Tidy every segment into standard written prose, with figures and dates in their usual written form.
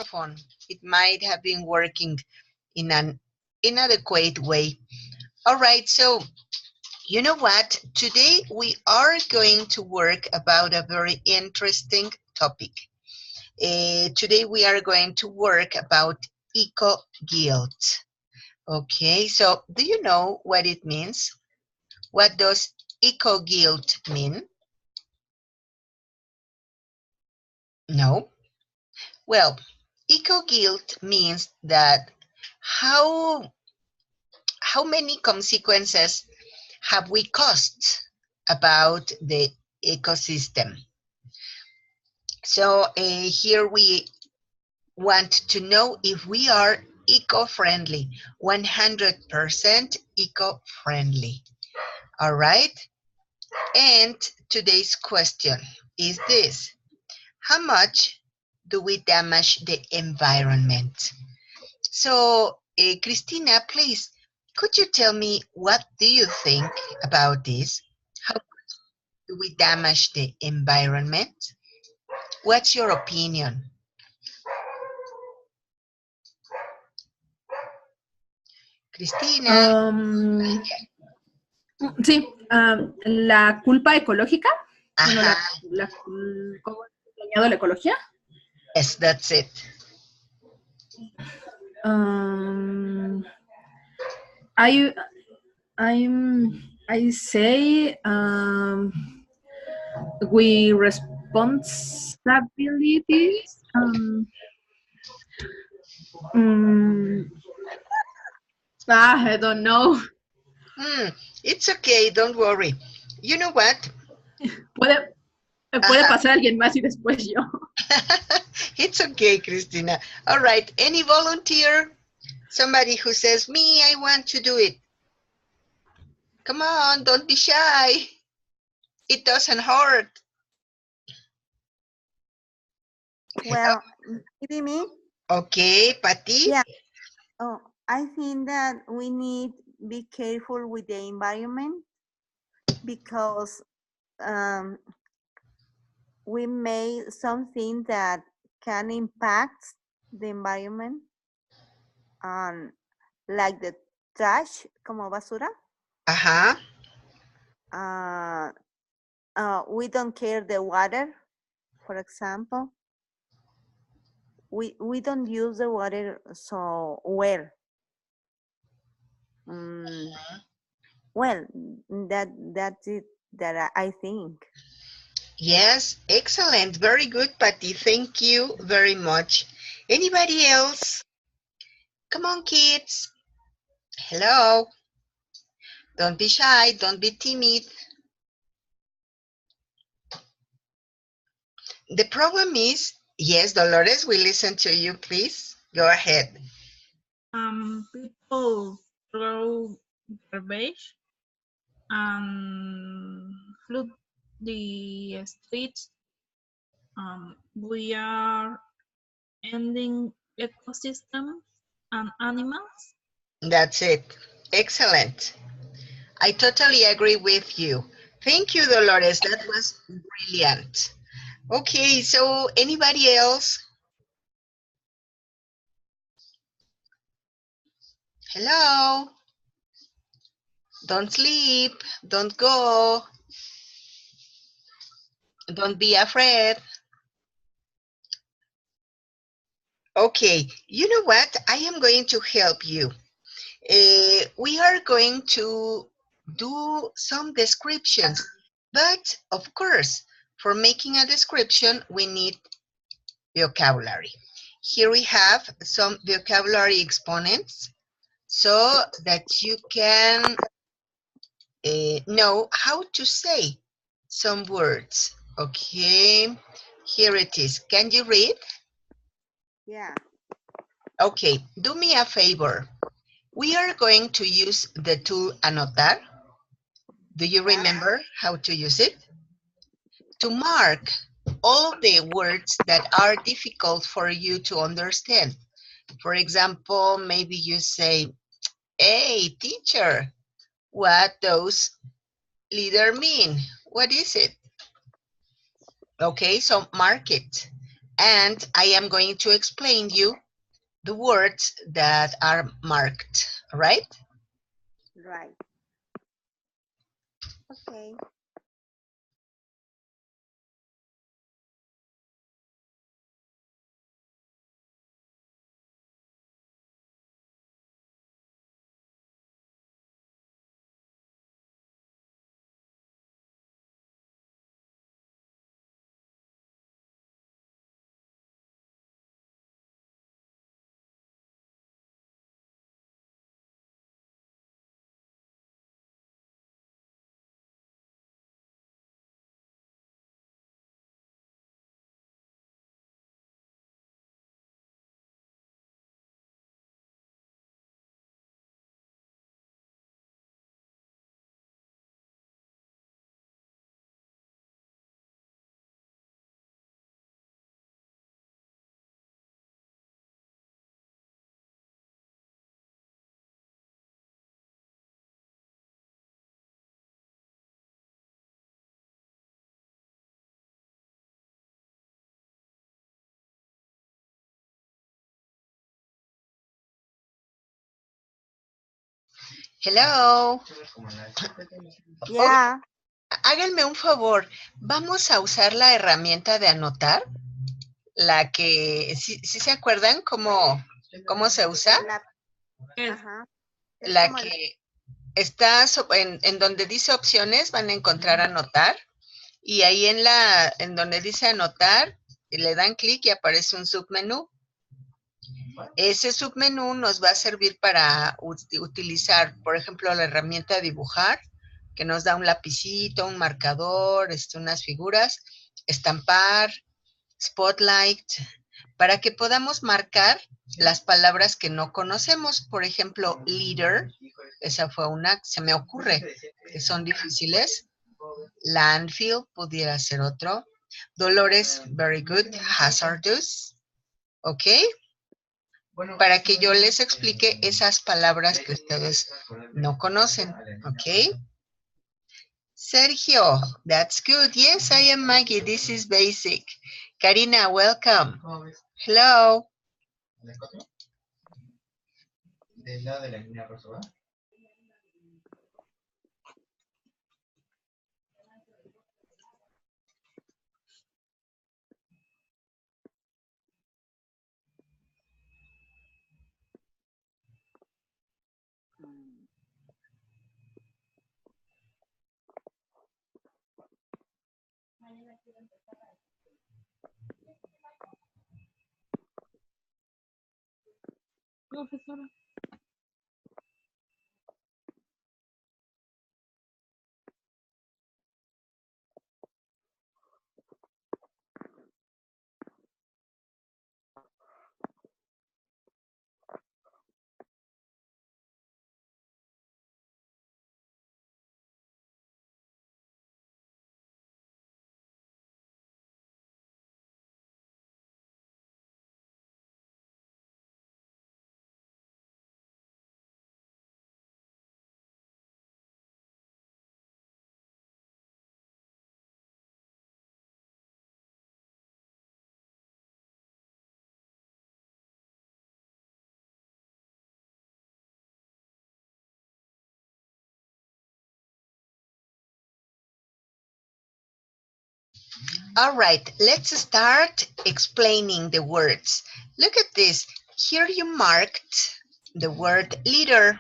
microphone. It might have been working in an inadequate way. All right, so you know what? Today we are going to work about a very interesting topic. Today we are going to work about eco-guilt. Okay, so do you know what it means? What does eco-guilt mean? No? Well, eco-guilt means that how many consequences have we caused about the ecosystem? So here we want to know if we are eco-friendly, 100% eco-friendly. All right? And today's question is this: how much do we damage the environment? So, Christina, please, could you tell me what do you think about this? How do we damage the environment? What's your opinion? Cristina. Sí, la culpa ecológica. Bueno, Ajá. ¿cómo ha dañado la ecología? Yes, that's it. I say we responsibilities. I don't know. It's okay, don't worry. You know what? Puede pasar alguien más y después yo. It's okay, Cristina. All right, any volunteer? Somebody who says, me, I want to do it. Come on, don't be shy. It doesn't hurt. Well, maybe me. Okay, Patty? Yeah. Oh, I think that we need to be careful with the environment because we made something that can impact the environment, like the trash, como basura. We don't care the water, for example. We don't use the water so well. Well, that's it that I think. Yes, excellent. Very good, Patty. Thank you very much. Anybody else? Come on, kids. Hello. Don't be shy. Don't be timid. The problem is, yes, Dolores, we listen to you, please. Go ahead. People throw garbage and flood the streets. We are ending ecosystems and animals. That's it. Excellent. I totally agree with you. Thank you, Dolores. That was brilliant. Okay, so anybody else? Hello? Don't sleep. Don't go. Don't be afraid. Okay, you know what? I am going to help you. We are going to do some descriptions, but of course, for making a description, we need vocabulary. Here we have some vocabulary exponents so that you can know how to say some words. Okay, here it is. Can you read? Yeah. Okay, do me a favor. We are going to use the tool Anotar. Do you remember how to use it? To mark all of the words that are difficult for you to understand. For example, maybe you say, hey, teacher, what does leader mean? What is it? Okay, so mark it. And I am going to explain you the words that are marked, all right? Right. Okay. Hello. Yeah. Háganme un favor. Vamos a usar la herramienta de anotar. La que, ¿sí se acuerdan cómo se usa? Yes. Ajá. Es La como que está en donde dice opciones, van a encontrar anotar. Y ahí en donde dice anotar, le dan clic y aparece un submenú. Ese submenú nos va a servir para utilizar, por ejemplo, la herramienta de dibujar, que nos da un lapicito, un marcador, unas figuras, estampar, spotlight, para que podamos marcar las palabras que no conocemos. Por ejemplo, leader, esa fue una, se me ocurre, que son difíciles. Landfill pudiera ser otro. Dolores, very good. Hazardous, ¿ok? Para que yo les explique esas palabras que ustedes no conocen, ¿ok? Sergio, that's good. Yes, I am Maggie. This is basic. Karina, welcome. Hello. Profesora. All right, let's start explaining the words. Look at this. Here you marked the word leader,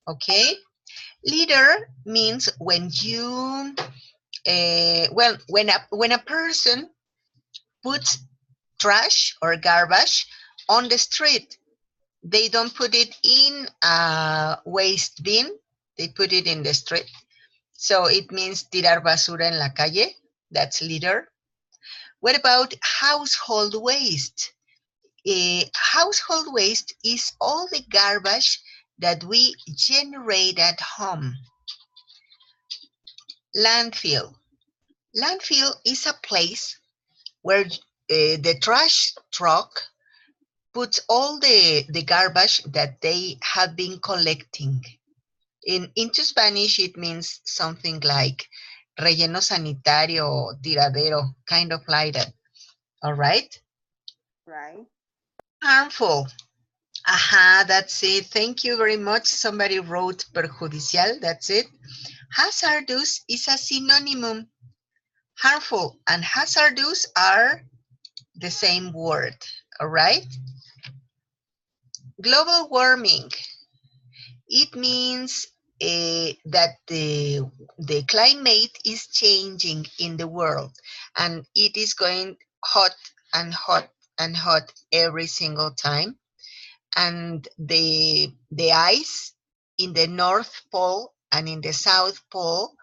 okay? Leader means when you, when a person puts trash or garbage on the street, they don't put it in a waste bin, they put it in the street. So it means tirar basura en la calle, that's litter. What about household waste? Household waste is all the garbage that we generate at home. Landfill. Landfill is a place where the trash truck puts all the garbage that they have been collecting. Into Spanish, it means something like relleno sanitario, tiradero, kind of like that. All right? right? Harmful. Aha, that's it. Thank you very much. Somebody wrote perjudicial. That's it. Hazardous is a synonym. Harmful and hazardous are the same word. All right. Global warming. It means that the climate is changing in the world and it is going hot and hot and hot every single time. And the ice in the North Pole and in the South Pole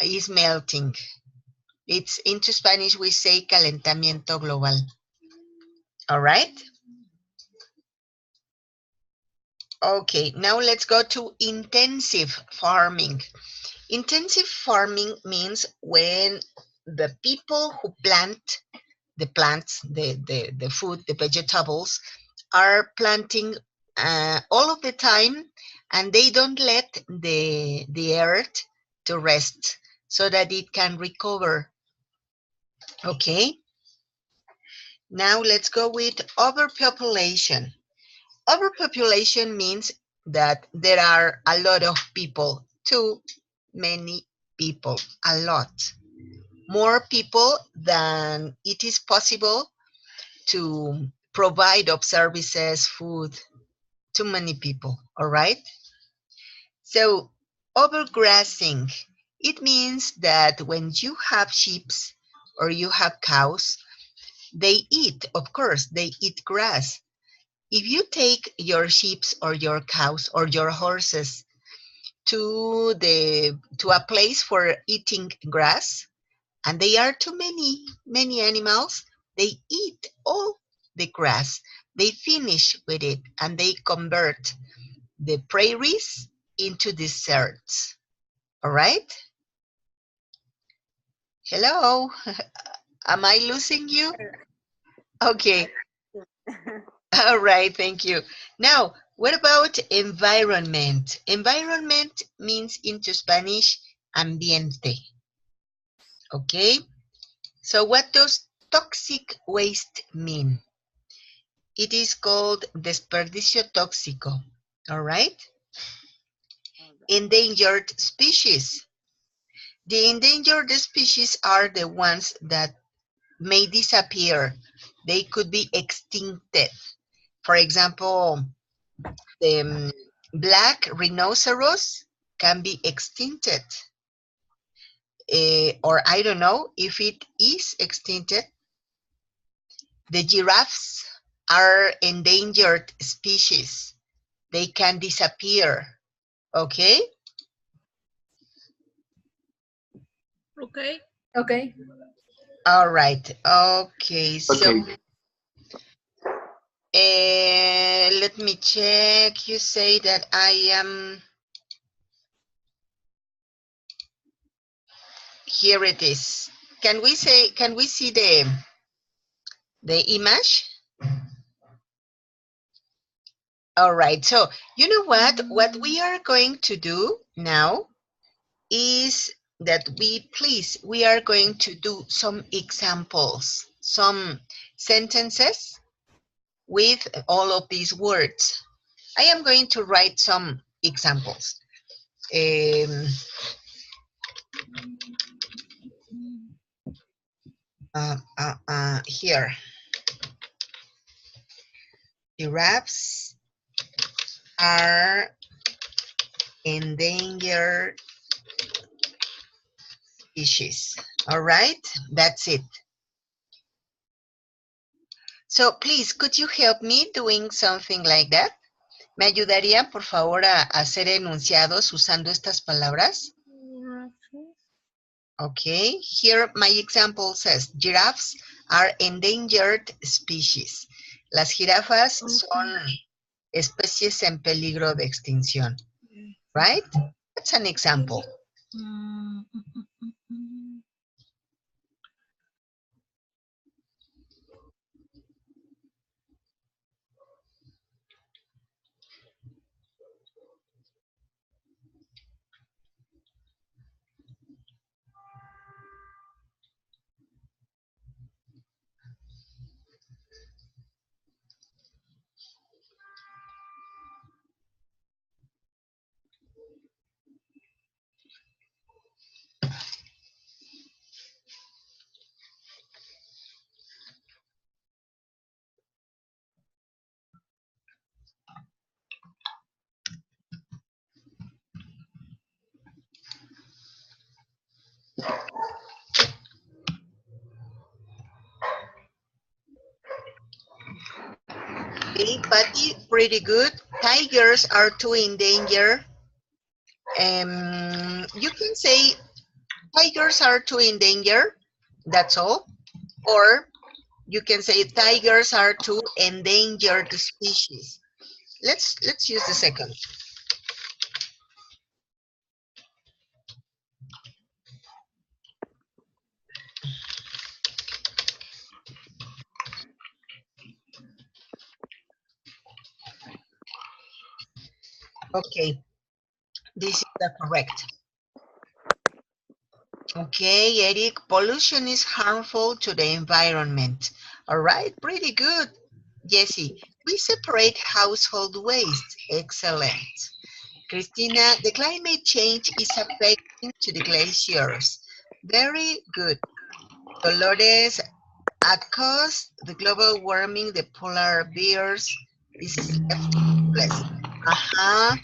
is melting. It's into Spanish we say calentamiento global. All right. Okay, now let's go to intensive farming. Intensive farming means when the people who plant the plants, the food, the vegetables, are planting all of the time and they don't let the earth to rest so that it can recover. Okay, now let's go with overpopulation. Overpopulation means that there are a lot of people, too many people, a lot. More people than it is possible to provide of services, food, too many people, all right? So overgrazing, it means that when you have sheep or you have cows, they eat, of course, they eat grass. If you take your sheep or your cows or your horses to a place for eating grass, and they are too many animals, they eat all the grass. They finish with it and they convert the prairies into deserts. All right? Hello? Am I losing you? Okay. All right, thank you. Now, what about environment? Environment means into Spanish, ambiente. Okay? So what does toxic waste mean? It is called desperdicio tóxico. All right? Endangered species. The endangered species are the ones that may disappear. They could be extincted. For example, the black rhinoceros can be extincted. Or I don't know if it is extincted. The giraffes are endangered species. They can disappear. Okay? Okay. Okay. All right. Okay. So Okay. let me check. You say that I am. Here it is. Can we see the image? All right. So you know what? What we are going to do now is that we are going to do some examples, some sentences with all of these words. I am going to write some examples. Um, here, giraffes are endangered species. All right, that's it. So please, could you help me doing something like that? ¿Me ayudarían, por favor, a hacer enunciados usando estas palabras? Okay, here my example says, giraffes are endangered species. Las jirafas son especies en peligro de extinción. Right? That's an example. Okay, Patty, pretty good. Tigers are too in danger. You can say tigers are too in danger. That's all. Or you can say tigers are too endangered species. Let's use the second. Okay, this is the correct. Okay, Eric, pollution is harmful to the environment. All right, pretty good. Jesse, we separate household waste. Excellent. Christina, the climate change is affecting to the glaciers. Very good. Dolores, across the global warming, the polar bears is effectless. Uh-huh.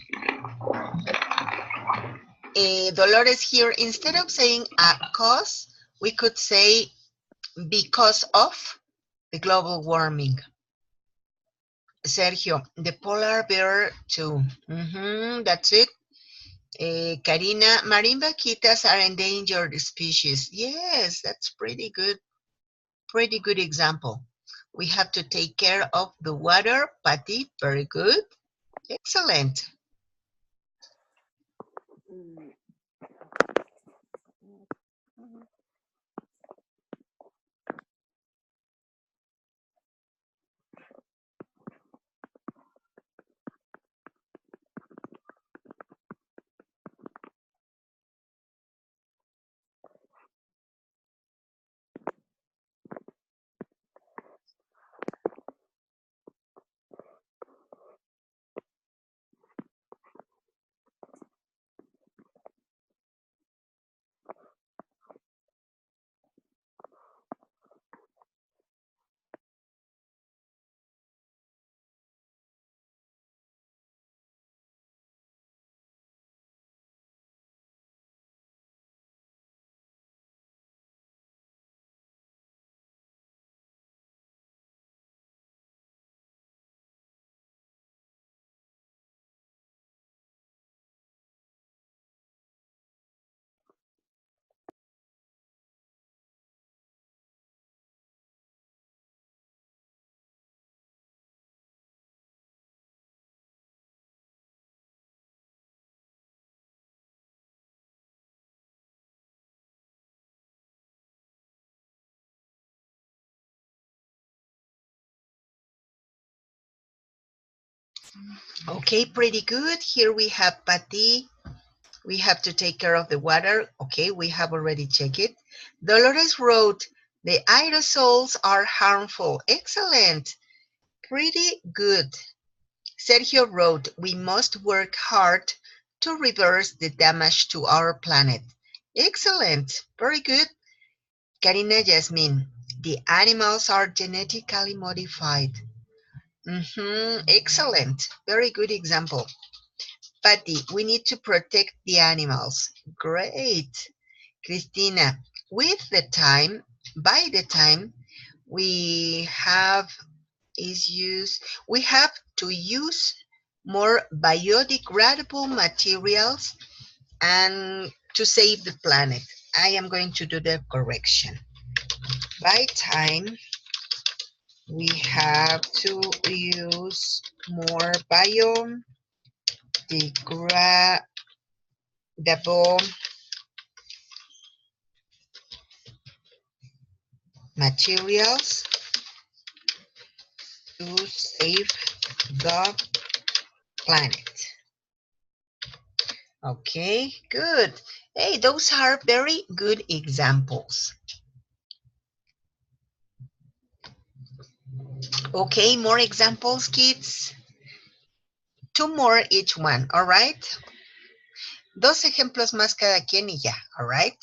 Dolores here, instead of saying a cause, we could say because of the global warming. Sergio, the polar bear too. That's it. Karina, marine vaquitas are endangered species. Yes, that's pretty good. Pretty good example. We have to take care of the water. Patty, very good. Excellent. Okay, pretty good. Here we have Patty. We have to take care of the water. Okay, we have already checked it. Dolores wrote, the aerosols are harmful. Excellent. Pretty good. Sergio wrote, we must work hard to reverse the damage to our planet. Excellent. Very good. Karina Jasmine, the animals are genetically modified. Excellent. Very good example. Patty, we need to protect the animals. Great. Christina, with the time, by the time we have we have to use more biodegradable materials and to save the planet. I am going to do the correction. By time, we have to use more biodegradable materials to save the planet. Okay, good. Hey, those are very good examples. Okay, more examples, kids. Two more each one, all right? Dos ejemplos más cada quien y ya, all right?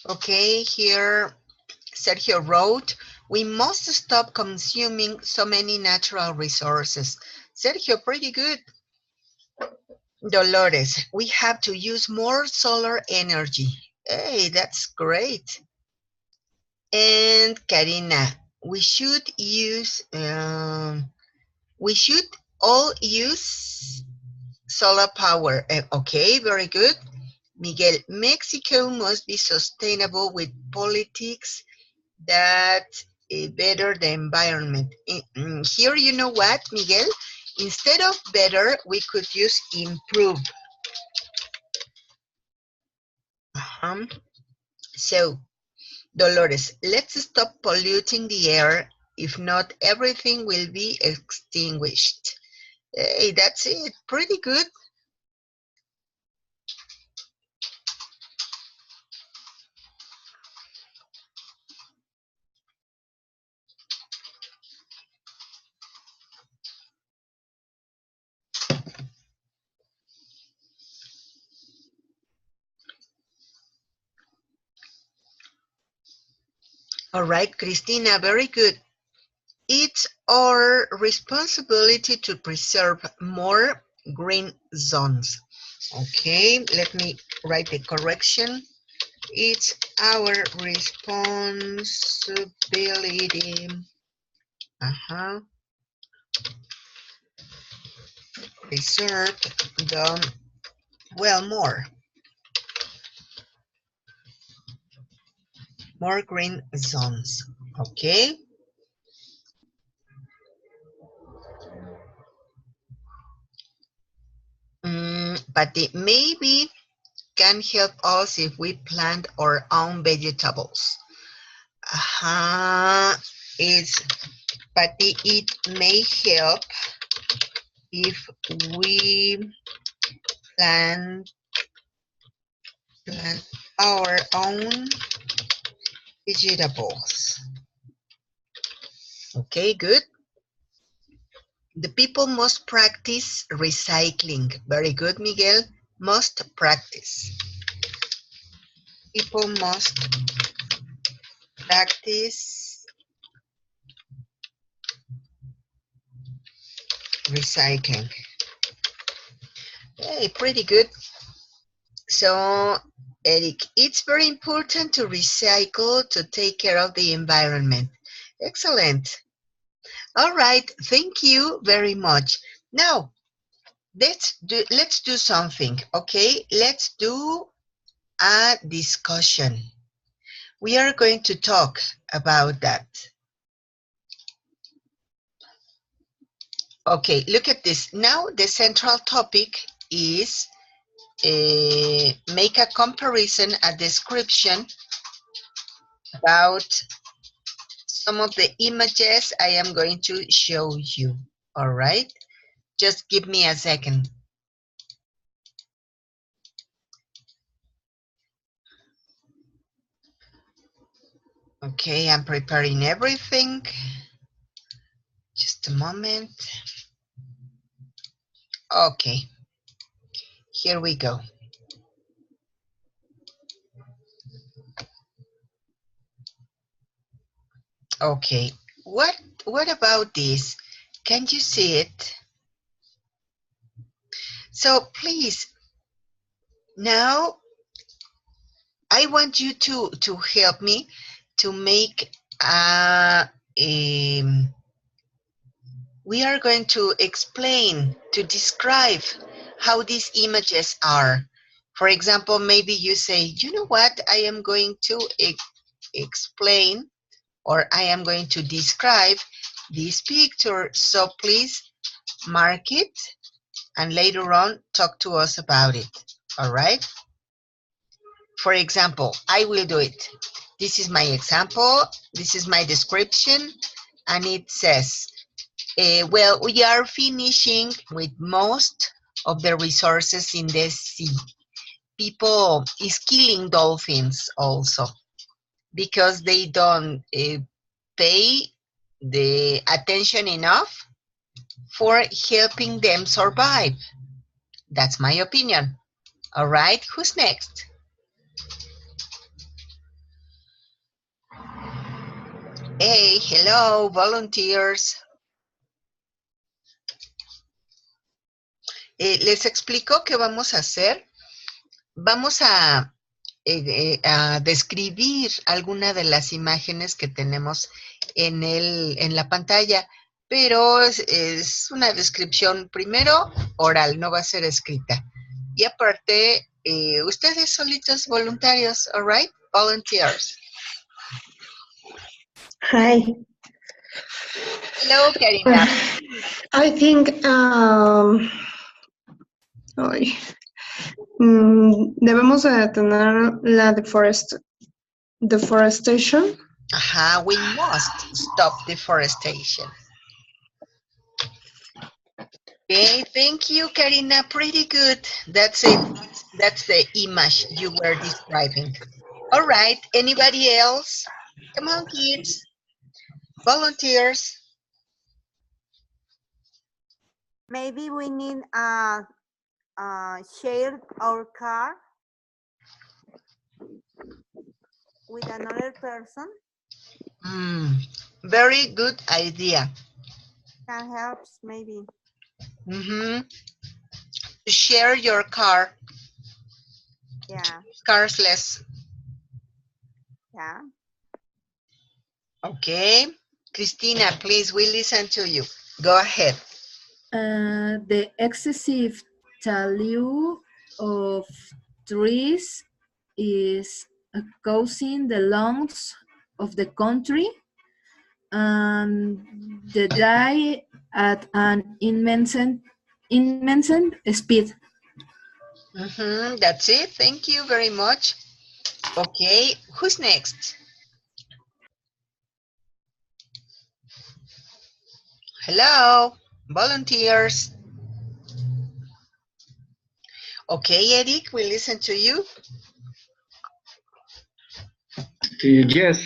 Okay, here Sergio wrote, we must stop consuming so many natural resources. Sergio, pretty good. Dolores, we have to use more solar energy. Hey, that's great. And Karina, we should all use solar power. Okay, very good. Miguel, Mexico must be sustainable with politics that better the environment. Here, you know what, Miguel? Instead of better, we could use improve. So, Dolores, let's stop polluting the air. If not, everything will be extinguished. Hey, that's it. Pretty good. All right, Christina, very good. It's our responsibility to preserve more green zones. Okay, let me write the correction. It's our responsibility. Preserve the, well, more green zones. Okay. But it maybe can help us if we plant our own vegetables. It's, but it may help if we plant our own vegetables. Okay, good. The people must practice recycling. Very good, Miguel. Must practice. People must practice recycling. Hey, pretty good. So, Eric, it's very important to recycle to take care of the environment. Excellent. All right, thank you very much. Now, let's do something, okay? Let's do a discussion. We are going to talk about that. Okay, look at this. Now the central topic is make a comparison, a description about some of the images I am going to show you. All right, just give me a second. Okay, I'm preparing everything. Just a moment. Okay, here we go. Okay, what about this? Can you see it? So please, now I want you to help me to make we are going to explain, to describe how these images are. For example, maybe you say, you know what, I am going to explain, or I am going to describe this picture. So please mark it and later on talk to us about it. All right? For example, I will do it. This is my example. This is my description. And it says, well, we are finishing with most of the resources in the sea. People is killing dolphins also because they don't pay the attention enough for helping them survive. That's my opinion. All right, who's next? Hey, hello, volunteers. Les explico qué vamos a hacer. Vamos a describir alguna de las imágenes que tenemos en la pantalla, pero es una descripción primero oral, no va a ser escrita. Y aparte, ustedes solitos voluntarios, all right? Volunteers. Hi. Hello, Karina. I think debemos de tener la deforestation. Ajá, we must stop deforestation. Okay, thank you, Karina. Pretty good. That's it. That's the image you were describing. All right, anybody else? Come on, kids. Volunteers. Maybe we need share our car with another person. Very good idea. That helps, maybe. Share your car. Yeah. Carsless. Yeah. Okay. Christina, please, we listen to you. Go ahead. The excessive value of trees is causing the loss of the country and the die at an immense speed. That's it. Thank you very much. Okay, who's next? Hello, volunteers. Okay, Eric, we listen to you. Yes.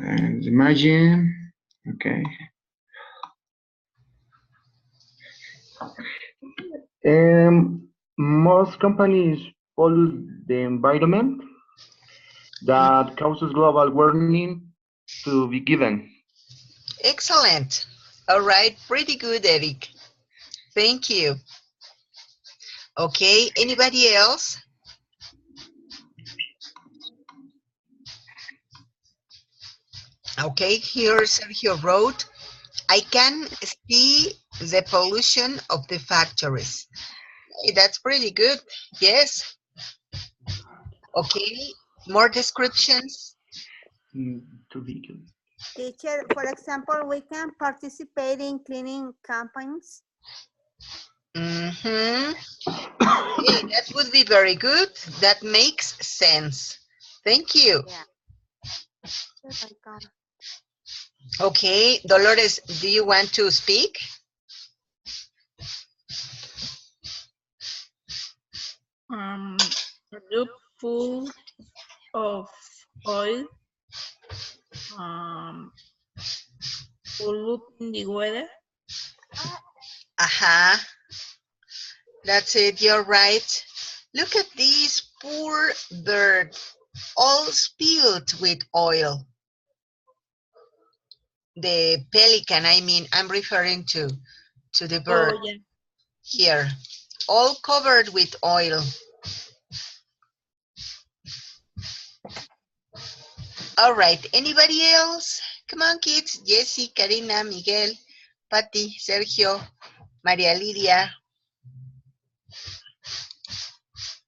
Imagine. Okay. Most companies pollute the environment that causes global warming to be given. Excellent. All right, pretty good, Eric. Thank you. Okay, anybody else? Okay, here Sergio wrote, I can see the pollution of the factories. Hey, that's pretty good. Yes. Okay, more descriptions. To be given. Teacher, for example, we can participate in cleaning campaigns. Hey, that would be very good. That makes sense. Thank you. Yeah. You're welcome. Okay, Dolores, do you want to speak? A tube full of oil polluting the weather. That's it, you're right. Look at this poor bird, all spilled with oil. The pelican, I mean, I'm referring to the bird. Oh, yeah. Here, all covered with oil. All right, anybody else? Come on, kids. Jessie, Karina, Miguel, Patty, Sergio, María Lidia.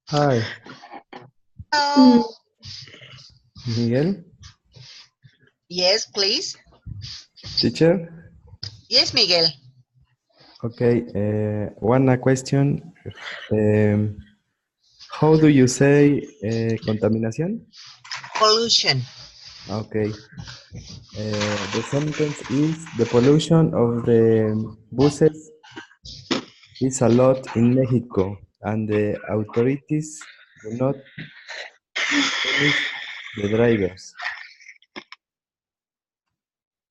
Hi, Hello. Miguel, Yes, please. teacher. Yes, Miguel. Okay, one question. How do you say contaminación? Pollution. Okay. The sentence is the pollution of the buses is a lot in Mexico, and the authorities do not punish the drivers.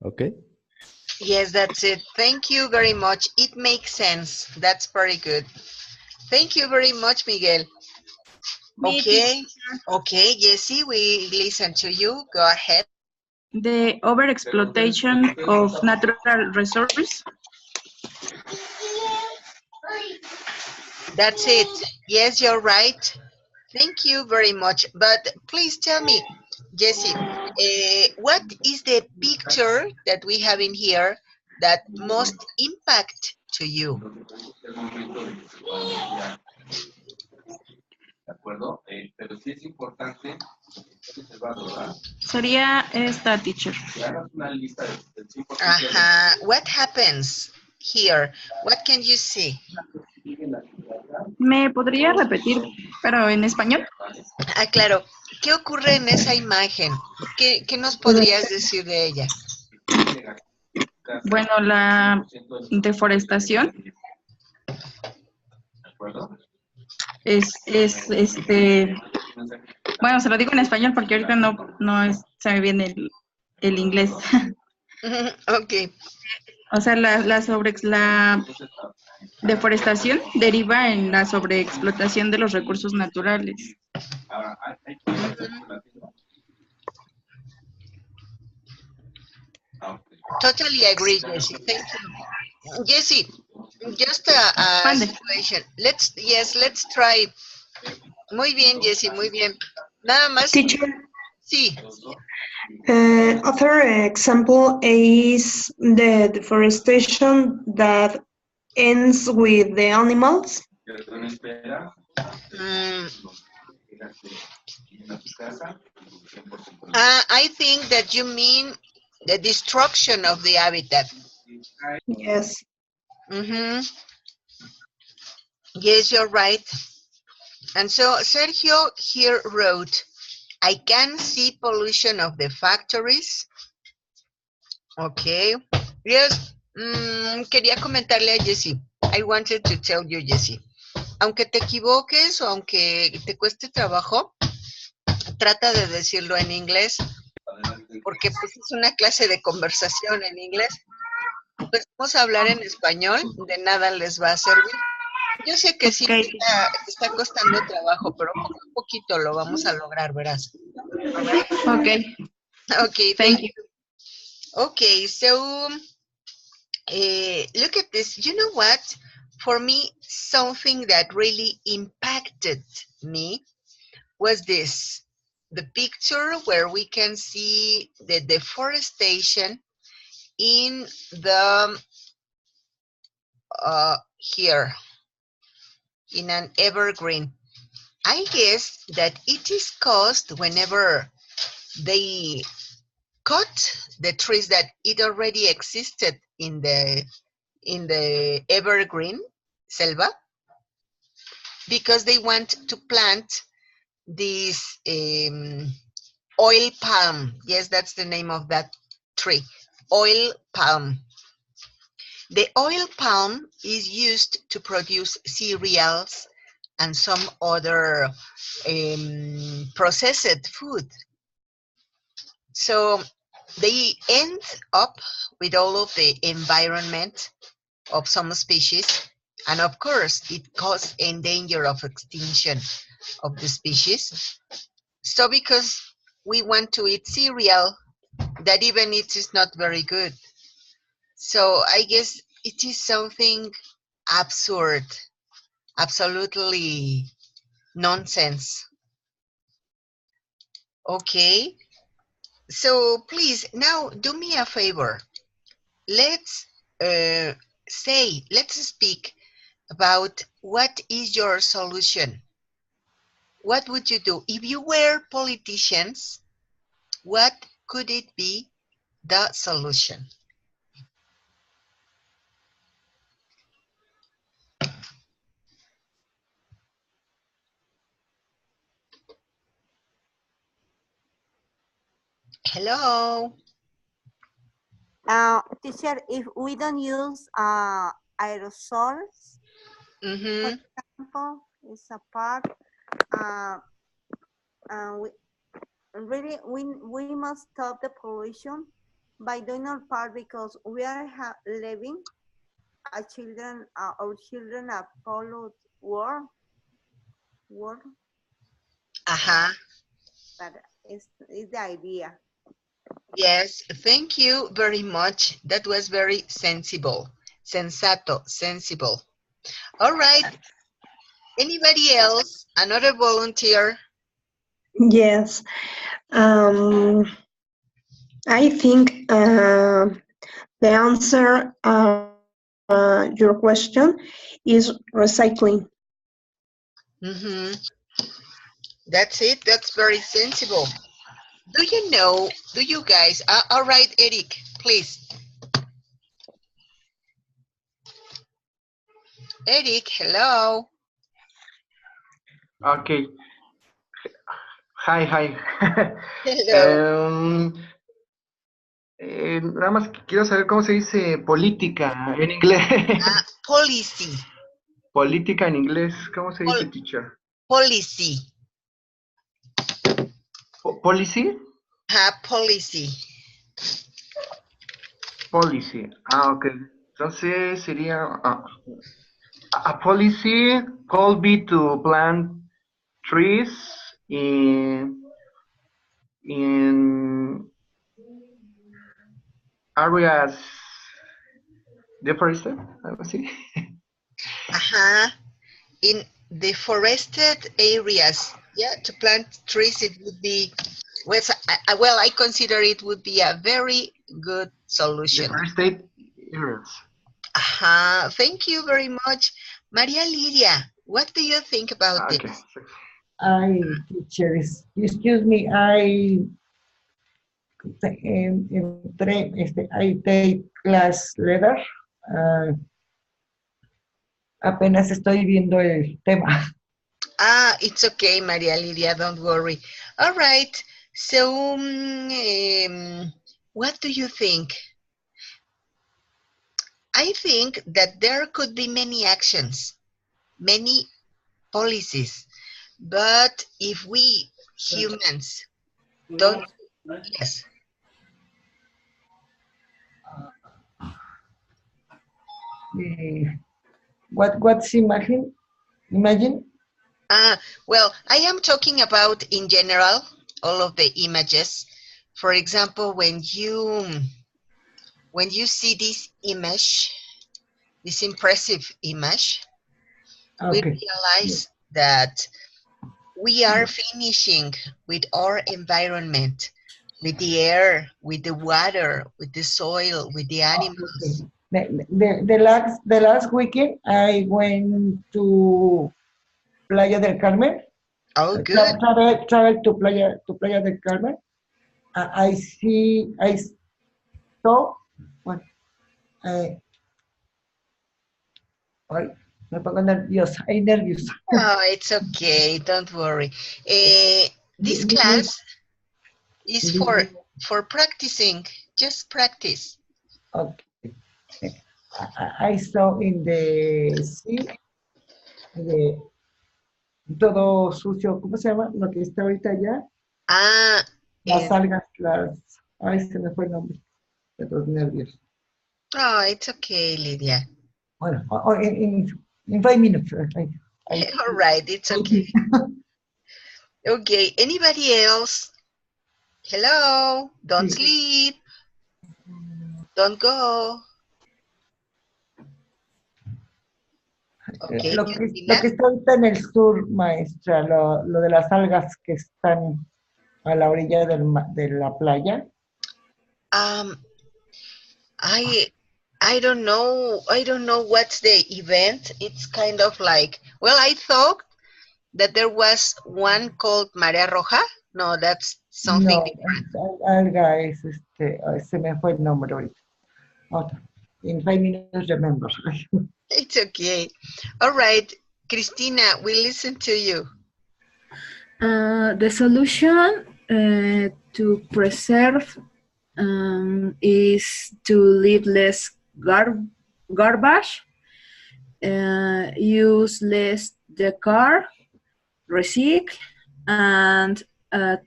Okay. Yes, that's it. Thank you very much. It makes sense. That's very good. Thank you very much, Miguel. Okay, okay, Jessie, we listen to you. Go ahead. The overexploitation of natural resources. That's it. Yes, you're right. Thank you very much. But please tell me, Jessie, what is the picture that we have in here that most impact to you? Sería esta, teacher. What happens here? What can you see? ¿Me podría repetir, pero en español? Claro. ¿Qué ocurre en esa imagen? ¿Qué nos podrías decir de ella? Bueno, la deforestación es bueno, se lo digo en español porque ahorita se me viene el inglés. Ok. O sea, la deforestación deriva en la sobreexplotación de los recursos naturales. Totally agree, Jessie. Thank you. Jessie, just a situation. Let's try. Muy bien, Jessie, muy bien. Nada más. Teacher, Sí. other example is the deforestation that ends with the animals. I think that you mean the destruction of the habitat. Yes. Yes, you're right. And so Sergio here wrote, I can see pollution of the factories. Okay. Yes. Quería comentarle a Jessie. I wanted to tell you, Jessie. Aunque te equivoques o aunque te cueste trabajo, trata de decirlo en inglés, porque pues es una clase de conversación en inglés. Pues vamos a hablar en español, de nada les va a servir. Yo sé que sí te está costando trabajo, pero poco a poquito lo vamos a lograr, verás. Okay. Okay, thank you. Okay, so look at this. You know what? For me, something that really impacted me was this. The picture where we can see the deforestation in the, here, in an evergreen. I guess that it is caused whenever they cut the trees that it already existed in the evergreen selva, because they want to plant this oil palm. Yes, that's the name of that tree, oil palm. The oil palm is used to produce cereals and some other processed food. So they end up with all of the environment of some species, and of course it causes a danger of extinction of the species. So because we want to eat cereal that even it is not very good. So I guess it is something absurd, absolutely nonsense. Okay, so please now do me a favor. Let's let's speak about what is your solution. What would you do? If you were politicians, what could it be the solution? Hello. Teacher, if we don't use aerosols, for example, it's a part. We must stop the pollution by doing our part, because we are living our children a polluted world. But it's the idea. Yes, thank you very much. That was very sensible. Sensato, sensible. All right. Anybody else? Another volunteer? Yes. I think the answer your question is recycling. Mm-hmm. That's it. That's very sensible. Do you guys, all right, Eric, please. Eric, hello. Okay. Hi. Hello. Nada más quiero saber cómo se dice política en inglés. Policy. Política en inglés, ¿cómo se dice, Pol- teacher? policy. Policy? Policy. Policy. Ok. Entonces sería a policy could be to plant trees in areas deforested, algo así. In deforested areas, yeah, to plant trees, it would be, well, I consider it would be a very good solution. Deforested areas. Thank you very much. Maria Lidia, what do you think about Okay. this? Teacher, excuse me, I take class later. Apenas estoy viendo el tema. It's okay, Maria Lidia, don't worry. All right, so what do you think? I think that there could be many actions, many policies, but if we humans don't, yes. What's imagine? Imagine? Well, I am talking about in general, all of the images. For example, when you see this image, this impressive image, we realize that we are finishing with our environment, with the air, with the water, with the soil, with the animals. The last weekend, I went to Playa del Carmen. Oh, good. Travel to Playa del Carmen. I saw, what, ay, me pongo nerviosa, nerviosa. Oh, it's okay, don't worry. This class is for practicing, just practice. Okay. I saw in the sea, todo sucio, ¿cómo se llama? Lo que está ahorita allá. Las algas, ay, se me fue el nombre de los nervios. Oh, it's okay, Lydia. Bueno, in 5 minutes. All right, it's okay. Okay, anybody else? Hello, don't sleep. Don't go. Okay, lo que está ahorita en el sur, maestra, lo de las algas que están a la orilla de la playa. I don't know. I don't know what's the event. It's kind of like, well, I thought that there was one called Marea Roja. No, that's something different. Alga es se me fue el nombre ahorita. In 5 minutes, remember. It's okay. All right, Cristina, we listen to you. The solution to preserve is to leave less garbage, use less the car, recycle, and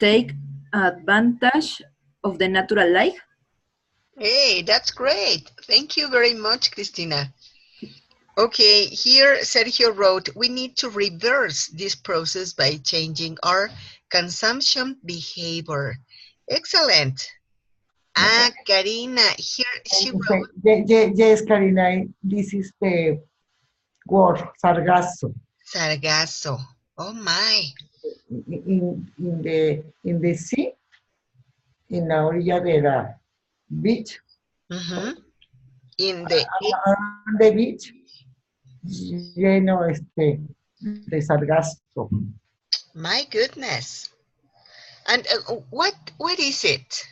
take advantage of the natural life. Hey, that's great. Thank you very much, Cristina. Okay, here Sergio wrote, we need to reverse this process by changing our consumption behavior. Excellent. Ah, Karina, here she wrote. Yes, Karina, this is the word, sargazo. Sargazo. Oh my. In the sea, in la orilla de la beach, In the around the beach, lleno de sargazo. My goodness. And what is it?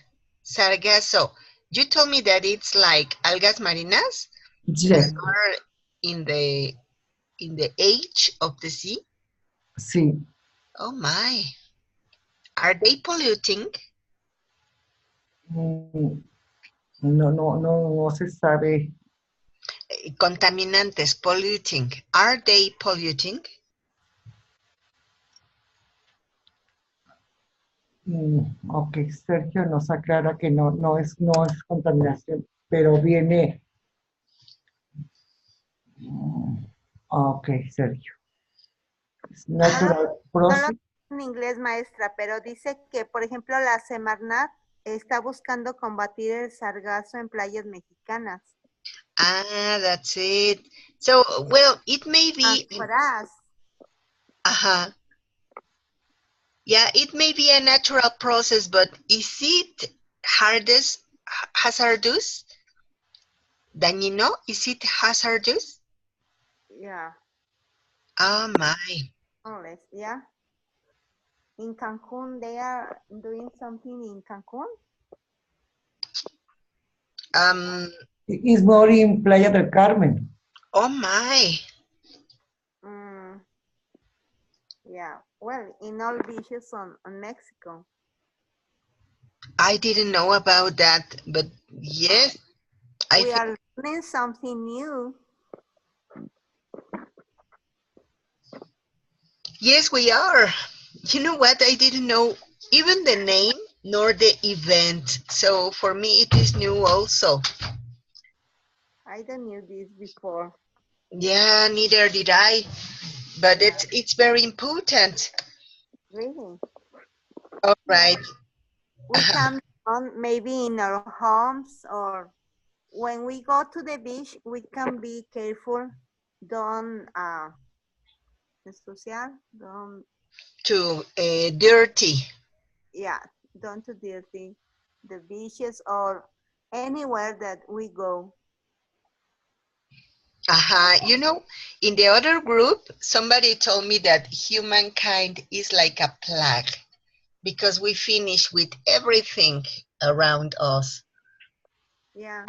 Sargazo. You told me that it's like algas marinas Yes. that are in the edge of the sea. Sí. Oh my. Are they polluting? No se sabe. Contaminantes, polluting. Are they polluting? Ok, Sergio nos aclara que no es contaminación, pero viene. Ok, Sergio. Es natural process. En inglés, maestra, pero dice que, por ejemplo, la Semarnat está buscando combatir el sargazo en playas mexicanas. Ah, that's it. So, well, it may be. For us. Yeah, it may be a natural process, but is it hazardous? Dañino? Is it hazardous? Yeah. Oh my. More or less, yeah. In Cancun, they are doing something in Cancun. It's more in Playa del Carmen. Oh my. Yeah, well, in all beaches on Mexico. I didn't know about that, but yes. We are learning something new. Yes, we are. You know what? I didn't know even the name nor the event. So for me, it is new also. I don't knew this before. Yeah, neither did I. But it's very important. Really? All right. We can on maybe in our homes, or when we go to the beach, we can be careful. Don't to dirty. Yeah, don't to dirty the beaches or anywhere that we go. You know, in the other group, somebody told me that humankind is like a plague because we finish with everything around us. Yeah.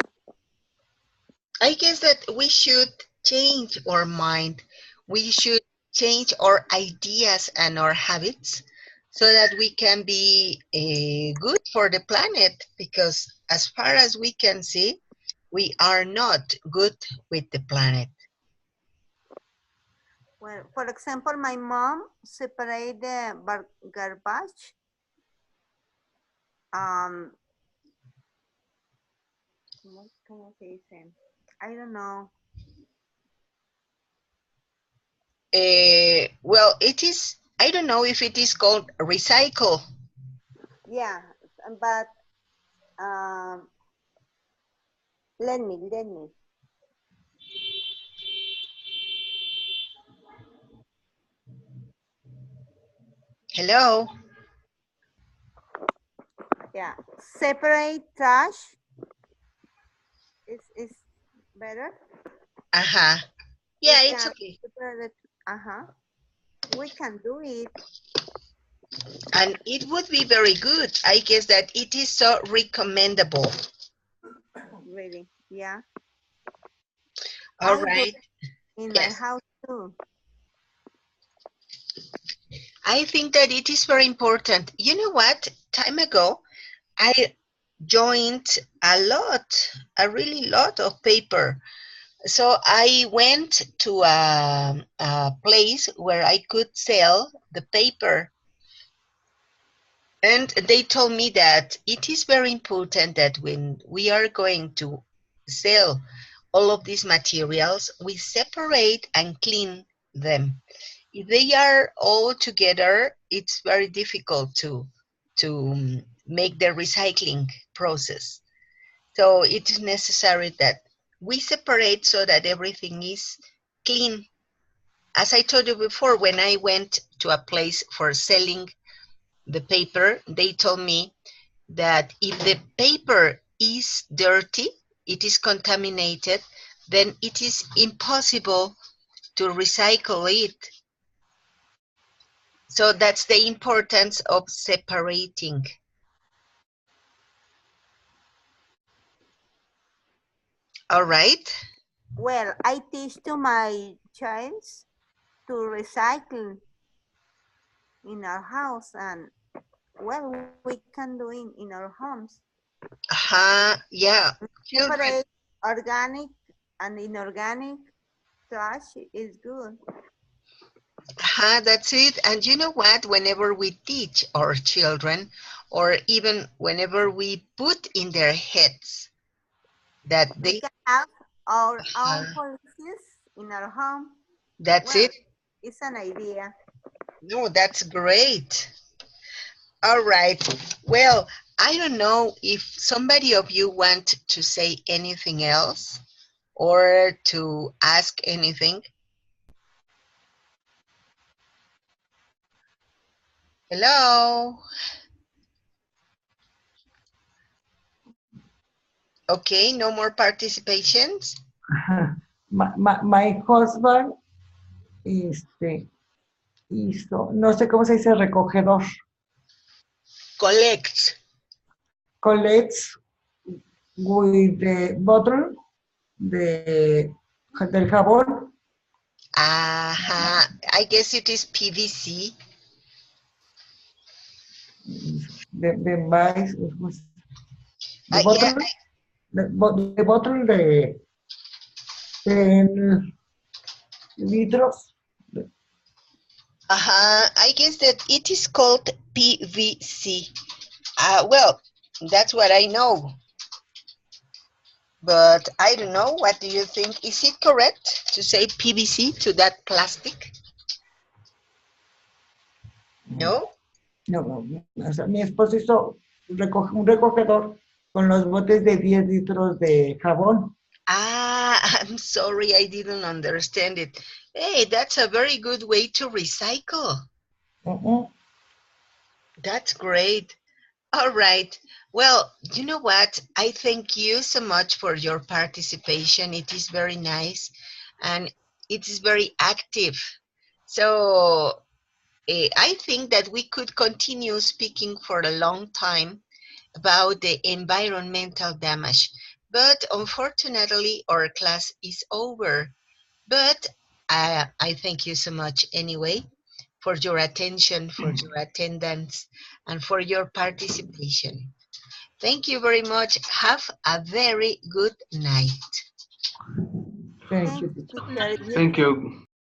I guess that we should change our mind. We should change our ideas and our habits so that we can be good for the planet, because as far as we can see, we are not good with the planet. Well, for example, my mom separated the garbage. ¿Cómo se dice? I don't know. Well, it is, I don't know if it is called recycle. Yeah, but let me. Hello? Yeah, separate trash is better. Yeah, it's okay. We can do it. And it would be very good. I guess that it is so recommendable. Really, yeah. All right. In my house too. I think that it is very important. You know what? Time ago, I joined a really lot of paper. So I went to a place where I could sell the paper. And they told me that it is very important that when we are going to sell all of these materials, we separate and clean them. If they are all together, it's very difficult to make the recycling process. So it is necessary that we separate so that everything is clean. As I told you before, when I went to a place for selling the paper, they told me that if the paper is dirty, it is contaminated, then it is impossible to recycle it. So that's the importance of separating. All right. Well, I teach to my child to recycle in our house, and well, we can do it in our homes. Yeah. Separate organic and inorganic trash is good. That's it. And you know what? Whenever we teach our children, or even whenever we put in their heads that we can have our own policies in our home. That's it. It's an idea. No, that's great. All right. Well, I don't know if somebody of you want to say anything else or to ask anything. Hello. Okay, no more participations. My husband hizo, no sé cómo se dice, recogedor. Collects. Collects with the bottle del jabón. I guess it is PVC. The bottle de 10 litros. I guess that it is called PVC. Well, that's what I know. But I don't know. What do you think? Is it correct to say PVC to that plastic? No? No. O sea, mi esposo hizo un recogedor con los botes de 10 litros de jabón. I'm sorry, I didn't understand it. Hey, that's a very good way to recycle. That's great. All right. Well, you know what? I thank you so much for your participation. It is very nice and it is very active. So I think that we could continue speaking for a long time about the environmental damage. But unfortunately, our class is over. But I thank you so much anyway for your attention, for your attendance, and for your participation. Thank you very much. Have a very good night. Thank you. Thank you.